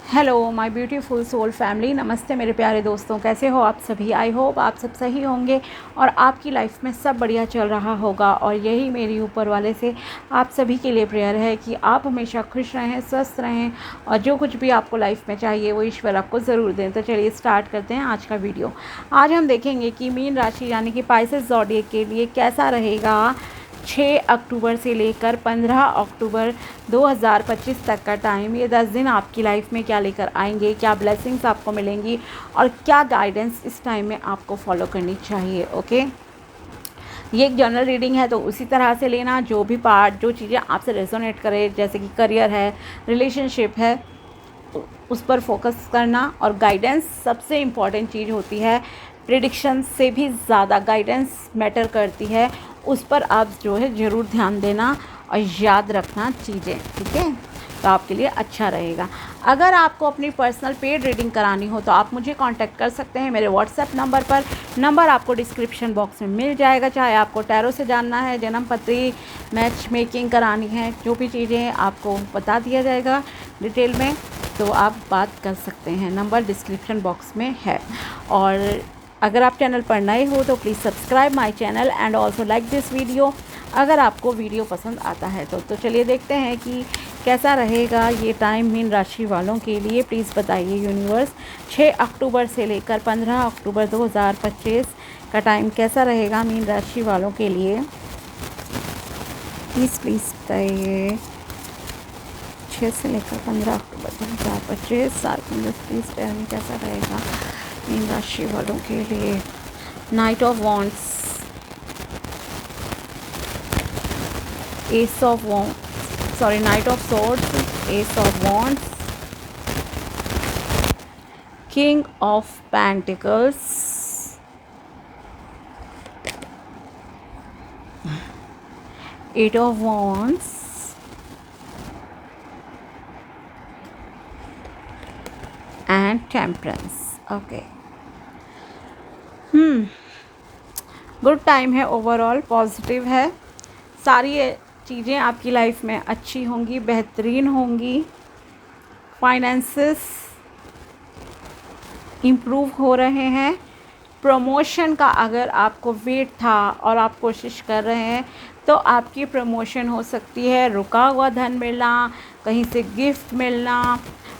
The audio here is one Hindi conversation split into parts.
Hello my beautiful soul family, नमस्ते मेरे प्यारे दोस्तों। कैसे हो आप सभी? आई होप आप सब सही होंगे और आपकी लाइफ में सब बढ़िया चल रहा होगा। और यही मेरी ऊपर वाले से आप सभी के लिए प्रेयर है कि आप हमेशा खुश रहें, स्वस्थ रहें और जो कुछ भी आपको लाइफ में चाहिए वो ईश्वर आपको ज़रूर दें। तो चलिए स्टार्ट करते हैं आज का वीडियो। आज हम देखेंगे कि मीन राशि यानी कि पाइसेस ज़ोडिएक के लिए कैसा रहेगा 6 अक्टूबर से लेकर 15 अक्टूबर 2025 तक का टाइम। ये 10 दिन आपकी लाइफ में क्या लेकर आएंगे, क्या ब्लेसिंग्स आपको मिलेंगी और क्या गाइडेंस इस टाइम में आपको फॉलो करनी चाहिए। ओके, ये एक जनरल रीडिंग है तो उसी तरह से लेना, जो भी पार्ट जो चीज़ें आपसे रेजोनेट करे, जैसे कि करियर है, रिलेशनशिप है, उस पर फोकस करना। और गाइडेंस सबसे इम्पॉर्टेंट चीज़ होती है, प्रिडिक्शन से भी ज़्यादा गाइडेंस मैटर करती है। उस पर आप जो है ज़रूर ध्यान देना और याद रखना चीज़ें, ठीक है, तो आपके लिए अच्छा रहेगा। अगर आपको अपनी पर्सनल पेड रीडिंग करानी हो तो आप मुझे कांटेक्ट कर सकते हैं मेरे व्हाट्सएप नंबर पर। नंबर आपको डिस्क्रिप्शन बॉक्स में मिल जाएगा। चाहे आपको टैरो से जानना है, जन्म पत्री, मैच मेकिंग करानी है, जो भी चीज़ें आपको बता दिया जाएगा डिटेल में, तो आप बात कर सकते हैं। नंबर डिस्क्रिप्शन बॉक्स में है। और अगर आप चैनल पर नए हो तो please subscribe my channel and also like this video अगर आपको वीडियो पसंद आता है तो चलिए देखते हैं कि कैसा रहेगा ये टाइम मीन राशि वालों के लिए। प्लीज़ बताइए यूनिवर्स, 6 अक्टूबर से लेकर 15 अक्टूबर 2025 का टाइम कैसा रहेगा मीन राशि वालों के लिए। प्लीज़ बताइए 6 से लेकर 15 अक्टूबर 2025 साल प्लीज़ टाइम कैसा रहेगा मीन राशि वालों के लिए। Knight of wands, ace of wands, sorry knight of swords, ace of wands, king of pentacles, eight of wands, and temperance. Okay, good time है, ओवरऑल पॉजिटिव है। सारी चीज़ें आपकी लाइफ में अच्छी होंगी, बेहतरीन होंगी। फाइनेंसेस इम्प्रूव हो रहे हैं। प्रमोशन का अगर आपको वेट था और आप कोशिश कर रहे हैं तो आपकी प्रमोशन हो सकती है। रुका हुआ धन मिलना, कहीं से गिफ्ट मिलना,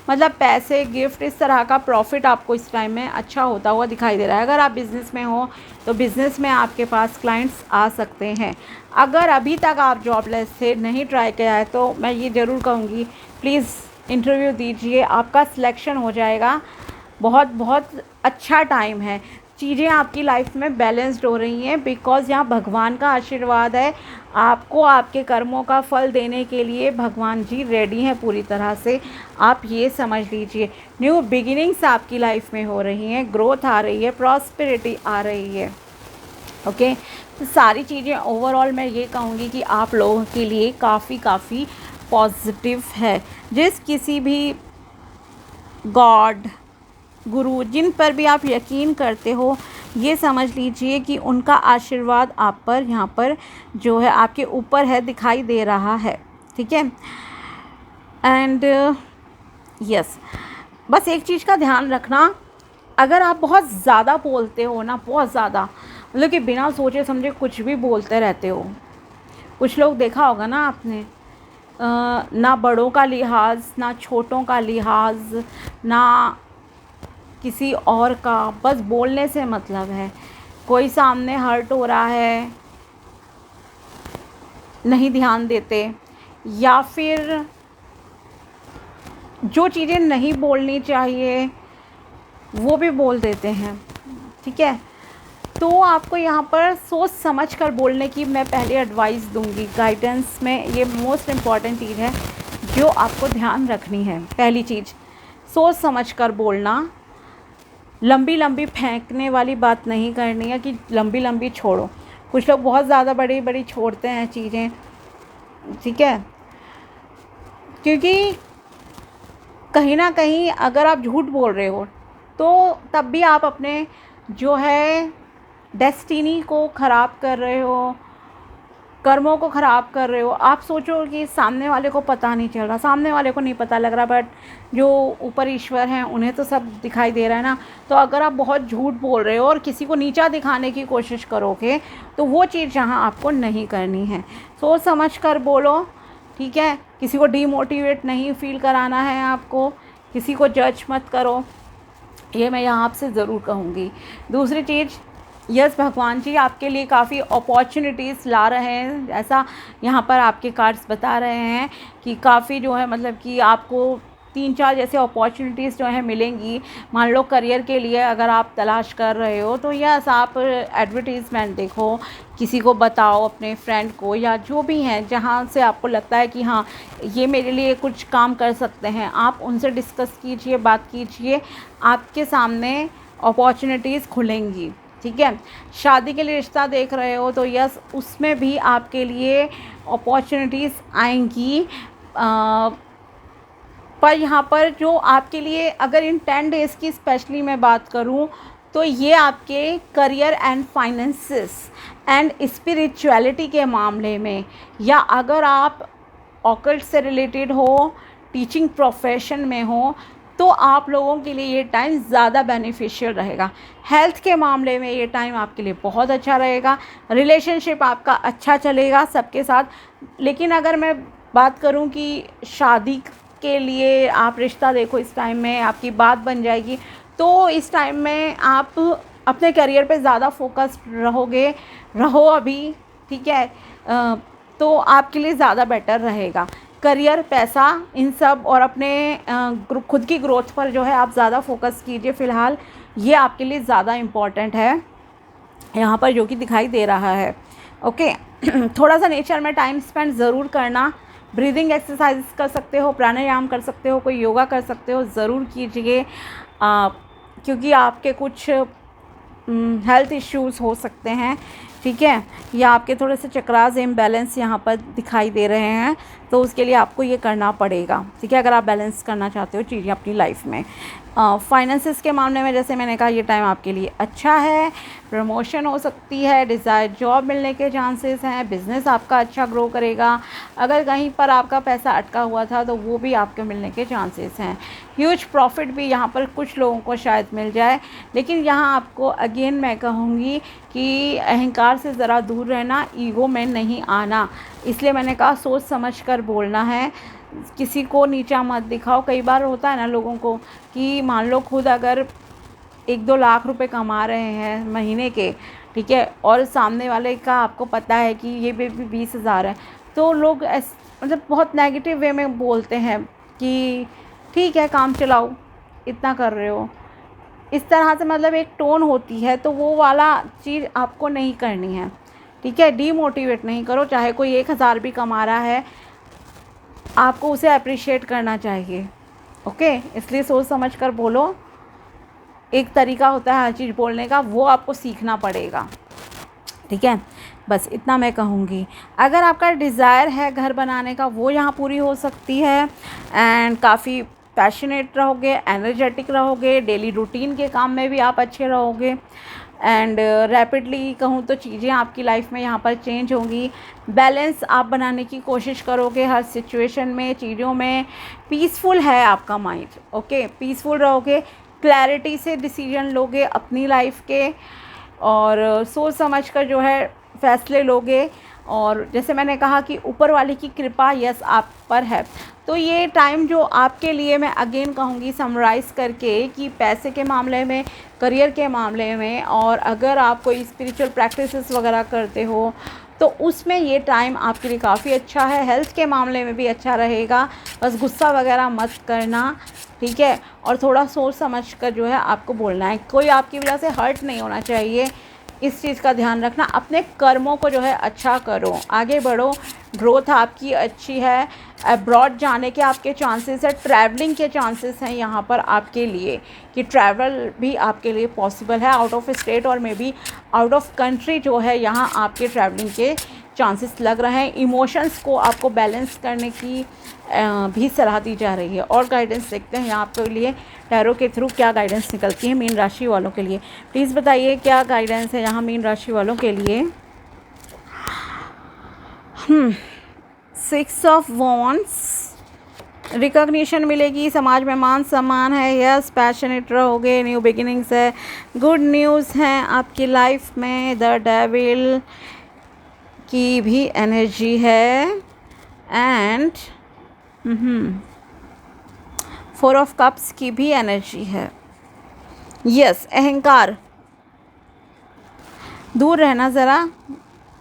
मतलब पैसे, गिफ्ट, इस तरह का प्रॉफिट आपको इस टाइम में अच्छा होता हुआ दिखाई दे रहा है। अगर आप बिज़नेस में हो तो बिज़नेस में आपके पास क्लाइंट्स आ सकते हैं। अगर अभी तक आप जॉबलेस थे, नहीं ट्राई किया है, तो मैं ये ज़रूर कहूँगी प्लीज़ इंटरव्यू दीजिए, आपका सिलेक्शन हो जाएगा। बहुत बहुत अच्छा टाइम है। चीज़ें आपकी लाइफ में बैलेंस्ड हो रही हैं बिकॉज़ यहाँ भगवान का आशीर्वाद है। आपको आपके कर्मों का फल देने के लिए भगवान जी रेडी हैं पूरी तरह से। आप ये समझ लीजिए, न्यू बिगिनिंग्स आपकी लाइफ में हो रही हैं, ग्रोथ आ रही है, प्रॉस्पेरिटी आ रही है। ओके, तो सारी चीज़ें ओवरऑल मैं ये कहूँगी कि आप लोगों के लिए काफ़ी पॉजिटिव है। जिस किसी भी गॉड, गुरु, जिन पर भी आप यकीन करते हो, ये समझ लीजिए कि उनका आशीर्वाद आप पर यहाँ पर जो है आपके ऊपर है, दिखाई दे रहा है, ठीक है। एंड यस, बस एक चीज़ का ध्यान रखना, अगर आप बहुत ज़्यादा बोलते हो ना, बहुत ज़्यादा, मतलब कि बिना सोचे समझे कुछ भी बोलते रहते हो। कुछ लोग देखा होगा ना आपने, ना बड़ों का लिहाज, ना छोटों का लिहाज, ना किसी और का, बस बोलने से मतलब है। कोई सामने हर्ट हो रहा है, नहीं ध्यान देते, या फिर जो चीज़ें नहीं बोलनी चाहिए वो भी बोल देते हैं, ठीक है। तो आपको यहाँ पर सोच समझ कर बोलने की मैं पहले एडवाइस दूंगी। गाइडेंस में ये मोस्ट इम्पॉर्टेंट चीज़ है जो आपको ध्यान रखनी है। पहली चीज़, सोच समझ कर बोलना। लंबी लंबी फेंकने वाली बात नहीं करनी है कि लंबी लंबी छोड़ो। कुछ लोग बहुत ज़्यादा बड़ी बड़ी छोड़ते हैं चीज़ें, ठीक है, क्योंकि कहीं ना कहीं अगर आप झूठ बोल रहे हो तो तब भी आप अपने जो है डेस्टिनी को ख़राब कर रहे हो, कर्मों को ख़राब कर रहे हो। आप सोचो कि सामने वाले को पता नहीं चल रहा, सामने वाले को नहीं पता लग रहा, बट जो ऊपर ईश्वर हैं उन्हें तो सब दिखाई दे रहा है ना। तो अगर आप बहुत झूठ बोल रहे हो और किसी को नीचा दिखाने की कोशिश करोगे तो वो चीज़ यहाँ आपको नहीं करनी है। सोच समझ कर बोलो, ठीक है। किसी को डीमोटिवेट नहीं फील कराना है आपको, किसी को जज मत करो, ये मैं यहाँ आपसे ज़रूर कहूँगी। दूसरी चीज़, यस भगवान जी आपके लिए काफ़ी अपॉर्चुनिटीज़ ला रहे हैं, ऐसा यहाँ पर आपके कार्ड्स बता रहे हैं कि काफ़ी जो है मतलब कि आपको 3-4 जैसे अपॉर्चुनिटीज़ जो है मिलेंगी। मान लो करियर के लिए अगर आप तलाश कर रहे हो तो यस आप एडवर्टीज़मेंट देखो, किसी को बताओ, अपने फ्रेंड को या जो भी हैं जहाँ से आपको लगता है कि हाँ ये मेरे लिए कुछ काम कर सकते हैं, आप उनसे डिस्कस कीजिए, बात कीजिए, आपके सामने अपॉर्चुनिटीज़ खुलेंगी, ठीक है। शादी के लिए रिश्ता देख रहे हो तो यस उसमें भी आपके लिए अपॉर्चुनिटीज़ आएंगी। पर यहाँ पर जो आपके लिए अगर इन 10 डेज़ की स्पेशली मैं बात करूँ तो ये आपके career and finances and spirituality के मामले में, या अगर आप ऑकल्ट से रिलेटेड हो, टीचिंग प्रोफेशन में हो, तो आप लोगों के लिए ये टाइम ज़्यादा बेनिफिशियल रहेगा। हेल्थ के मामले में ये टाइम आपके लिए बहुत अच्छा रहेगा। रिलेशनशिप आपका अच्छा चलेगा सबके साथ। लेकिन अगर मैं बात करूं कि शादी के लिए आप रिश्ता देखो, इस टाइम में आपकी बात बन जाएगी, तो इस टाइम में आप अपने करियर पे ज़्यादा फोकस्ड रहो अभी, ठीक है। तो आपके लिए ज़्यादा बेटर रहेगा। करियर, पैसा, इन सब और अपने खुद की ग्रोथ पर जो है आप ज़्यादा फोकस कीजिए फ़िलहाल, ये आपके लिए ज़्यादा इम्पॉर्टेंट है यहाँ पर जो कि दिखाई दे रहा है। ओके थोड़ा सा नेचर में टाइम स्पेंड ज़रूर करना। ब्रीदिंग एक्सरसाइज कर सकते हो, प्राणायाम कर सकते हो, कोई योगा कर सकते हो, ज़रूर कीजिए, क्योंकि आपके कुछ हेल्थ इश्यूज़ हो सकते हैं, ठीक है, या आपके थोड़े से चक्रास इम्बैलेंस यहाँ पर दिखाई दे रहे हैं, तो उसके लिए आपको ये करना पड़ेगा, ठीक है, अगर आप बैलेंस करना चाहते हो चीज़ें अपनी लाइफ में। फाइनेंसेस के मामले में जैसे मैंने कहा ये टाइम आपके लिए अच्छा है, प्रमोशन हो सकती है, डिज़ायर जॉब मिलने के चांसेस हैं, बिज़नेस आपका अच्छा ग्रो करेगा। अगर कहीं पर आपका पैसा अटका हुआ था तो वो भी आपके मिलने के चांसेस हैं। ह्यूज प्रॉफिट भी यहाँ पर कुछ लोगों को शायद मिल जाए। लेकिन यहाँ आपको अगेन मैं कहूँगी कि अहंकार से ज़रा दूर रहना, ईगो में नहीं आना। इसलिए मैंने कहा सोच समझ कर बोलना है, किसी को नीचा मत दिखाओ। कई बार होता है ना लोगों को कि मान लो खुद अगर 1-2 लाख रुपए कमा रहे हैं महीने के, ठीक है, और सामने वाले का आपको पता है कि ये भी 20,000 है, तो लोग मतलब बहुत नेगेटिव वे में बोलते हैं कि ठीक है काम चलाओ, इतना कर रहे हो, इस तरह से मतलब एक टोन होती है, तो वो वाला चीज़ आपको नहीं करनी है, ठीक है। डीमोटिवेट नहीं करो, चाहे कोई 1,000 भी कमा रहा है आपको उसे अप्रिशिएट करना चाहिए, ओके। इसलिए सोच समझ कर बोलो। एक तरीका होता है हर चीज़ बोलने का, वो आपको सीखना पड़ेगा, ठीक है। बस इतना मैं कहूँगी। अगर आपका डिज़ायर है घर बनाने का, वो यहाँ पूरी हो सकती है। एंड काफ़ी पैशनेट रहोगे, एनर्जेटिक रहोगे, डेली रूटीन के काम में भी आप अच्छे रहोगे। एंड रैपिडली कहूँ तो चीज़ें आपकी लाइफ में यहाँ पर चेंज होंगी। बैलेंस आप बनाने की कोशिश करोगे हर सिचुएशन में, चीज़ों में। पीसफुल है आपका माइंड, ओके, पीसफुल रहोगे, क्लैरिटी से डिसीजन लोगे अपनी लाइफ के, और सोच समझ कर जो है फैसले लोगे। और जैसे मैंने कहा कि ऊपर वाले की कृपा यस आप पर है। तो ये टाइम जो आपके लिए, मैं अगेन कहूँगी समराइज़ करके, कि पैसे के मामले में, करियर के मामले में, और अगर आप कोई स्पिरिचुअल प्रैक्टिसेस वगैरह करते हो तो उसमें ये टाइम आपके लिए काफ़ी अच्छा है। हेल्थ के मामले में भी अच्छा रहेगा, बस गुस्सा वगैरह मत करना, ठीक है। और थोड़ा सोच समझ कर जो है आपको बोलना है, कोई आपकी वजह से हर्ट नहीं होना चाहिए, इस चीज़ का ध्यान रखना। अपने कर्मों को जो है अच्छा करो, आगे बढ़ो, ग्रोथ आपकी अच्छी है। अब्रॉड जाने के आपके चांसेस है, ट्रैवलिंग के चांसेस हैं यहाँ पर आपके लिए, कि ट्रैवल भी आपके लिए पॉसिबल है, आउट ऑफ स्टेट और may be out of country जो है यहाँ आपके ट्रैवलिंग के चांसेस लग रहे हैं। इमोशंस को आपको बैलेंस करने की भी सलाह दी जा रही है। और गाइडेंस देखते हैं यहाँ आपके लिए टैरो के थ्रू क्या गाइडेंस निकलती है मीन राशि वालों के लिए। प्लीज़ बताइए क्या गाइडेंस है यहाँ मीन राशि वालों के लिए। 6 ऑफ वॉन्ड्स, रिकॉग्निशन मिलेगी, समाज में मान सम्मान है, यस पैशनेट रहोगे, न्यू बिगिनिंग्स है, गुड न्यूज़ है आपकी लाइफ में। द डेविल की भी एनर्जी है एंड 4 ऑफ कप्स की भी एनर्जी है। यस, अहंकार दूर रहना ज़रा,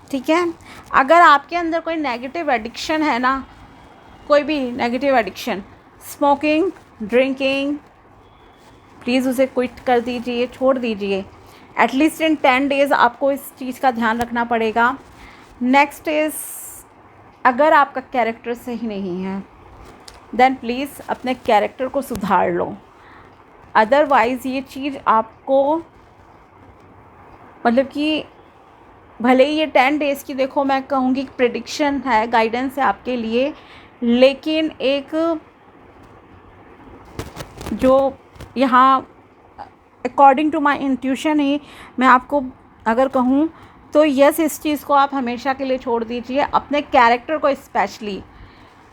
ठीक है। अगर आपके अंदर कोई नेगेटिव एडिक्शन है ना, कोई भी negative addiction, smoking, drinking, please उसे क्विट कर दीजिए, छोड़ दीजिए। एटलीस्ट इन 10 डेज़ आपको इस चीज़ का ध्यान रखना पड़ेगा। नेक्स्ट इज़, अगर आपका कैरेक्टर सही नहीं है देन प्लीज़ अपने कैरेक्टर को सुधार लो। अदरवाइज़ ये चीज़ आपको, मतलब कि भले ही ये 10 डेज़ की, देखो मैं कहूँगी प्रेडिक्शन है, गाइडेंस है आपके लिए, लेकिन एक जो यहाँ अकॉर्डिंग टू माय इंट्यूशन ही मैं आपको अगर कहूँ तो यस, इस चीज़ को आप हमेशा के लिए छोड़ दीजिए। अपने कैरेक्टर को स्पेशली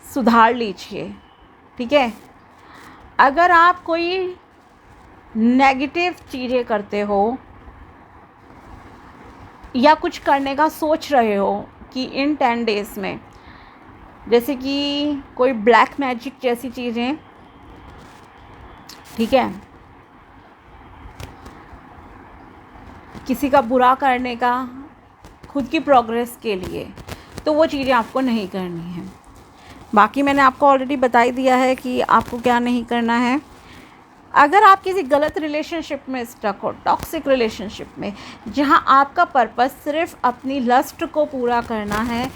सुधार लीजिए, ठीक है। अगर आप कोई नेगेटिव चीज़ें करते हो या कुछ करने का सोच रहे हो कि इन 10 डेज़ में, जैसे कि कोई ब्लैक मैजिक जैसी चीज़ें, ठीक है, किसी का बुरा करने का खुद की प्रोग्रेस के लिए, तो वो चीज़ें आपको नहीं करनी है। बाकी मैंने आपको ऑलरेडी बता ही दिया है कि आपको क्या नहीं करना है। अगर आप किसी गलत रिलेशनशिप में स्टक हो, टॉक्सिक रिलेशनशिप में, जहां आपका पर्पस सिर्फ अपनी लस्ट को पूरा करना है,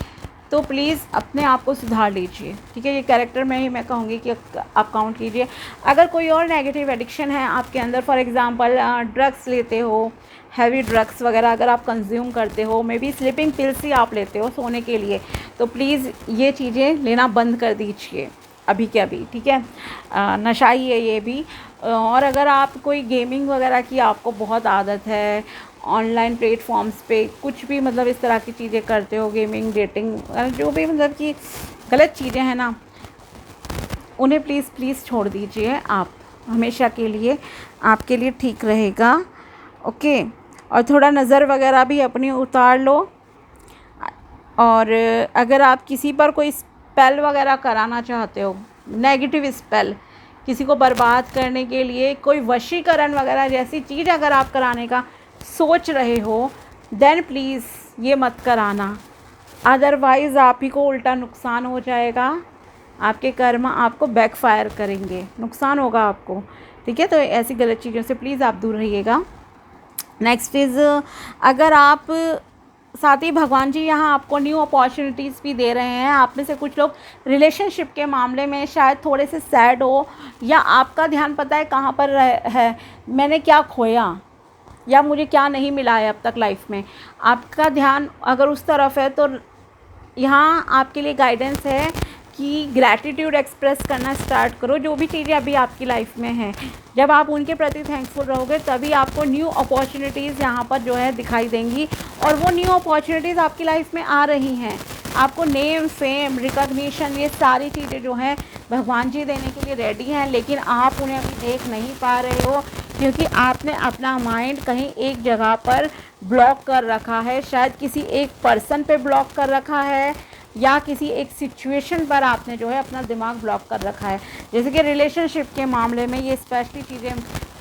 तो प्लीज़ अपने आप को सुधार लीजिए, ठीक है। ये कैरेक्टर में ही मैं कहूँगी कि आप काउंट कीजिए। अगर कोई और नेगेटिव एडिक्शन है आपके अंदर, फॉर एग्ज़ाम्पल ड्रग्स लेते हो, हैवी ड्रग्स वगैरह अगर आप कंज्यूम करते हो, मे बी स्लीपिंग पिल्स ही आप लेते हो सोने के लिए, तो प्लीज़ ये चीज़ें लेना बंद कर दीजिए अभी के अभी, ठीक है। नशा ही है ये भी। और अगर आप कोई गेमिंग वगैरह की आपको बहुत आदत है, ऑनलाइन प्लेटफॉर्म्स पे कुछ भी मतलब इस तरह की चीज़ें करते हो, गेमिंग, डेटिंग, जो भी मतलब कि गलत चीज़ें हैं ना, उन्हें प्लीज़ छोड़ दीजिए आप, हमेशा के लिए आपके लिए ठीक रहेगा, ओके। और थोड़ा नज़र वगैरह भी अपनी उतार लो। और अगर आप किसी पर कोई स्पेल वगैरह कराना चाहते हो, नेगेटिव स्पेल, किसी को बर्बाद करने के लिए कोई वशीकरण वगैरह जैसी चीज़ अगर आप कराने का सोच रहे हो, देन प्लीज़ ये मत कराना। अदरवाइज़ आप ही को उल्टा नुकसान हो जाएगा, आपके कर्म आपको बैकफायर करेंगे, नुकसान होगा आपको, ठीक है। तो ऐसी गलत चीज़ों से प्लीज़ आप दूर रहिएगा। नेक्स्ट इज़, अगर आप, साथ ही भगवान जी यहाँ आपको न्यू अपॉर्चुनिटीज़ भी दे रहे हैं। आप में से कुछ लोग रिलेशनशिप के मामले में शायद थोड़े से सैड हो, या आपका ध्यान पता है कहाँ पर है, मैंने क्या खोया या मुझे क्या नहीं मिला है अब तक लाइफ में, आपका ध्यान अगर उस तरफ है, तो यहाँ आपके लिए गाइडेंस है कि ग्रैटिट्यूड एक्सप्रेस करना स्टार्ट करो। जो भी चीज़ें अभी आपकी लाइफ में हैं, जब आप उनके प्रति थैंकफुल रहोगे, तभी आपको न्यू अपॉर्चुनिटीज़ यहाँ पर जो है दिखाई देंगी। और वो न्यू अपॉर्चुनिटीज़ आपकी लाइफ में आ रही हैं। आपको नेम, फेम, रिकॉग्निशन, ये सारी चीज़ें जो हैं भगवान जी देने के लिए रेडी हैं, लेकिन आप उन्हें अभी देख नहीं पा रहे हो, क्योंकि आपने अपना माइंड कहीं एक जगह पर ब्लॉक कर रखा है। शायद किसी एक पर्सन पे ब्लॉक कर रखा है, या किसी एक सिचुएशन पर आपने जो है अपना दिमाग ब्लॉक कर रखा है। जैसे कि रिलेशनशिप के मामले में ये स्पेशली चीज़ें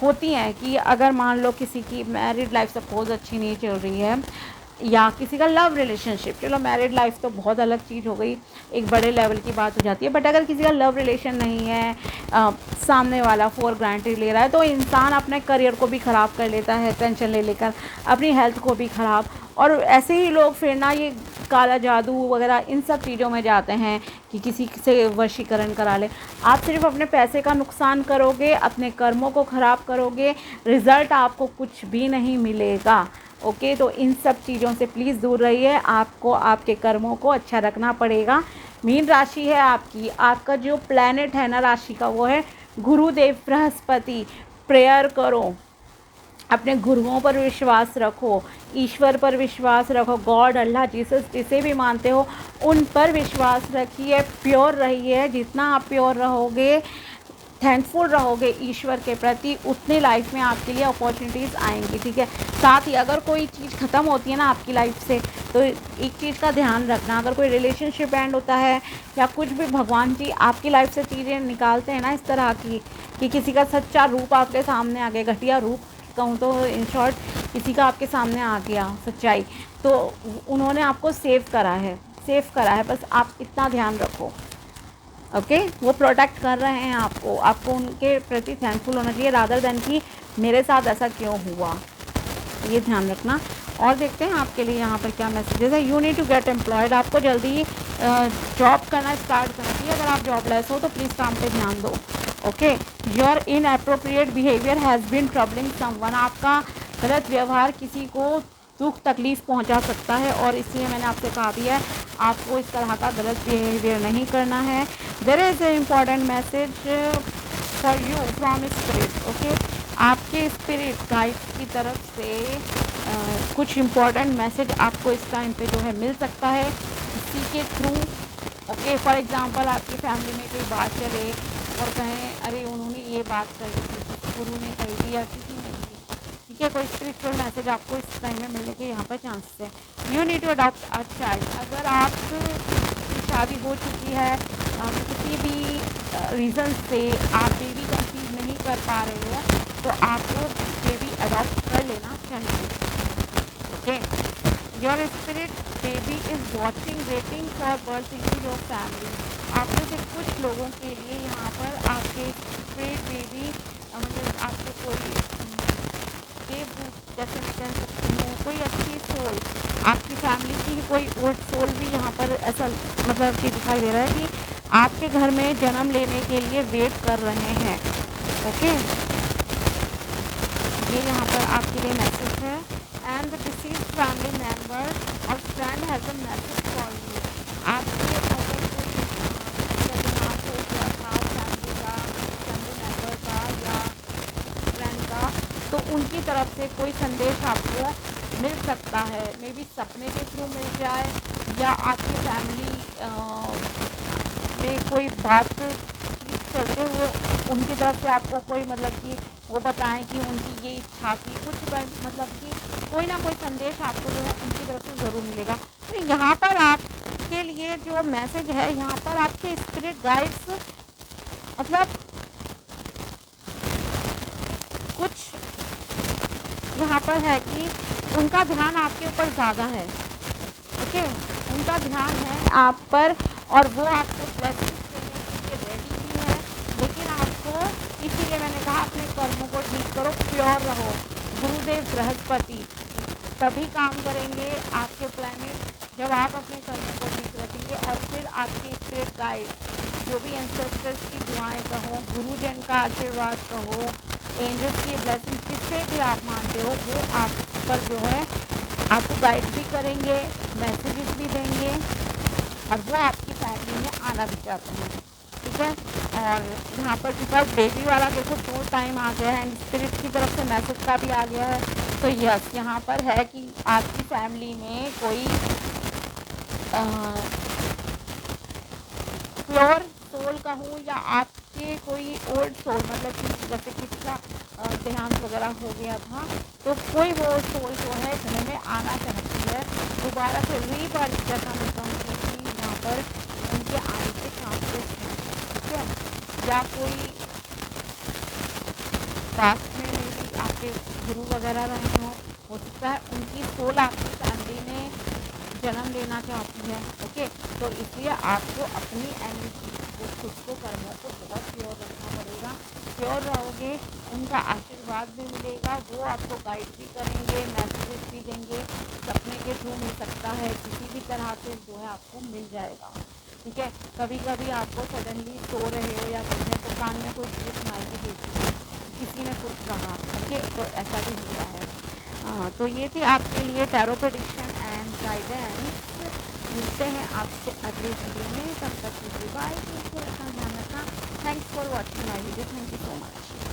होती हैं कि अगर मान लो किसी की मैरिड लाइफ सपोज अच्छी नहीं चल रही है, या किसी का लव रिलेशनशिप, चलो मैरिड लाइफ तो बहुत अलग चीज़ हो गई, एक बड़े लेवल की बात हो जाती है, बट अगर किसी का लव रिलेशन नहीं है, सामने वाला फॉर ग्रांटेड ले रहा है, तो इंसान अपने करियर को भी ख़राब कर लेता है, टेंशन ले लेकर अपनी हेल्थ को भी ख़राब। और ऐसे ही लोग फिर ना ये काला जादू वगैरह इन सब चीज़ों में जाते हैं कि किसी से वशीकरण करा ले। आप सिर्फ अपने पैसे का नुकसान करोगे, अपने कर्मों को ख़राब करोगे, रिज़ल्ट आपको कुछ भी नहीं मिलेगा, ओके। तो इन सब चीज़ों से प्लीज़ दूर रहिए। आपको आपके कर्मों को अच्छा रखना पड़ेगा। मीन राशि है आपकी, आपका जो प्लैनेट है ना राशि का, वो है गुरुदेव बृहस्पति। प्रेयर करो, अपने गुरुओं पर विश्वास रखो, ईश्वर पर विश्वास रखो, गॉड, अल्लाह, जीसस जिसे भी मानते हो उन पर विश्वास रखिए, प्योर रहिए। जितना आप प्योर रहोगे, थैंकफुल रहोगे ईश्वर के प्रति, उतने लाइफ में आपके लिए अपॉर्चुनिटीज़ आएंगी, ठीक है। साथ ही अगर कोई चीज़ ख़त्म होती है ना आपकी लाइफ से, तो एक चीज़ का ध्यान रखना, अगर कोई रिलेशनशिप एंड होता है या कुछ भी, भगवान जी आपकी लाइफ से चीज़ें निकालते हैं ना इस तरह की कि किसी का सच्चा रूप आपके सामने आ गया, घटिया रूप कहूँ तो इन शॉर्ट, किसी का आपके सामने आ गया सच्चाई, तो उन्होंने आपको सेव करा है, बस आप इतना ध्यान रखो। ओके, वो प्रोटेक्ट कर रहे हैं आपको उनके प्रति थैंकफुल होना चाहिए, रादर देन कि मेरे साथ ऐसा क्यों हुआ, ये ध्यान रखना। और देखते हैं आपके लिए यहाँ पर क्या मैसेजेस है। You need to get employed, आपको जल्दी जॉब करना स्टार्ट करना चाहिए। अगर आप जॉबलेस हो तो प्लीज़ काम पे ध्यान दो। Okay, your inappropriate behaviour has been troubling someone, आपका गलत व्यवहार किसी को दुख तकलीफ़ पहुंचा सकता है, और इसलिए मैंने आपसे कहा भी है आपको इस तरह का गलत बिहेवियर नहीं करना है। There is a important message for you from spirit. Okay, आपके स्पिरिट गाइड की तरफ से कुछ इम्पॉर्टेंट मैसेज आपको इस टाइम पे जो है मिल सकता है किसी के थ्रू। ओके, फॉर एग्जांपल आपकी फैमिली में कोई बात चले और कहें अरे उन्होंने ये बात कही थी, गुरु ने कही थी या किसी ने की, ठीक है, कोई स्पिरिचुअल मैसेज आपको इस टाइम में मिलने के यहाँ पर चांसेस है। You need to adopt a child, अगर आप शादी हो चुकी है, किसी भी रीज़न से आप बेबी कंसीव नहीं कर पा रहे हो, तो आपको बेबी अडॉप्ट कर लेना चाहिए। Okay, your spirit baby is watching waiting for birth in your family, आप में से कुछ लोगों के लिए यहाँ पर आपके स्पिरिट बेबी मतलब आपको कोई देवदूत जैसे मैं कह सकती हूँ, कोई अच्छी सोल, आपकी फैमिली की कोई ओल्ड सोल भी यहाँ पर ऐसा मतलब कि दिखाई दे रहा है कि आपके घर में जन्म लेने के लिए वेट कर रहे हैं। ओके, ये यहाँ पर आपके लिए मैसेज है। And the deceased family member और friend has a message for you, आपके अगर कोई जगन्नाथ हो गया था फैमिली का, फैमिली मेम्बर का या फ्रेंड का, तो उनकी तरफ से कोई संदेश आपको मिल सकता है, मे बी सपने के थ्रू मिल जाए, या आपकी फैमिली में कोई बात चलते हुए उनकी तरफ से आपको कोई मतलब कि वो बताएं कि उनकी ये इच्छा थी, कुछ मतलब कि कोई ना कोई संदेश आपको जो है उनकी तरफ से ज़रूर मिलेगा। तो यहाँ पर आपके लिए जो मैसेज है, यहाँ पर आपके स्पिरिट गाइड्स मतलब कुछ यहाँ पर है कि उनका ध्यान आपके ऊपर ज़्यादा है। ओके, उनका ध्यान है आप पर, और वो आपको ब्लेसिंग्स देने के लिए रेडी भी है, लेकिन आपको इसीलिए मैंने कहा अपने कर्मों को ठीक करो, प्योर रहो। गुरुदेव बृहस्पति तभी काम करेंगे आपके प्लैनेट जब आप अपने कर्मों को ठीक रखेंगे, और फिर आपकी स्पिरिट गाइड जो भी एंसेस्टर्स की दुआएं कहो, गुरुजन का आशीर्वाद कहो, एंजल्स की ब्लेसिंग, जिससे भी आप मानते हो, वो आप पर जो है आपको गाइड भी करेंगे, मैसेजेस भी देंगे, और वो आपकी फैमिली में आना भी चाहते हैं, ठीक है। और यहाँ पर बिकॉज बेबी वाला देखो 2 टाइम आ गया है, एंड स्पिरिट की तरफ से मैसेज का भी आ गया है, तो यस यहाँ पर है कि आपकी फैमिली में कोई प्योर सोल कहूँ या आपके कोई ओल्ड सोल, मतलब कि जैसे किसी का देहांत वगैरह हो गया था, तो कोई वो सोल जो है घर में आना चाहती है दोबारा से रीबर्थ, जैसा मैं कहूँगी कि यहाँ पर उनके आने के चांसेस हैं, ठीक है। या कोई पास्ट में मेरी आपके गुरु वगैरह रहे हों, हो सकता है उनकी सोल आपकी फैमिली में जन्म लेना चाहती है। ओके, तो इसलिए आपको अपनी एनर्जी को, खुद को, कर्मों को बहुत प्योर रखना पड़ेगा। प्योर रहोगे, उनका आशीर्वाद भी मिलेगा, वो आपको गाइड भी करेंगे, मैसेजेस भी देंगे, सपने के थ्रू मिल सकता है, किसी भी तरह से जो है आपको मिल जाएगा, ठीक है। कभी कभी आपको सडनली सो रहे हो या कुछ है तो कान में कोई चीज़ सुनाई भी देती है, किसी ने कुछ कहा, ठीक है, तो ऐसा भी होता है। तो ये थी आपके लिए टैरो प्रेडिक्शन एंड गाइडेंस। मिलते हैं आपसे अगले वीडियो में, तब तक के लिए बाय, ध्यान रखना। Thanks for watching my video, thank you so much.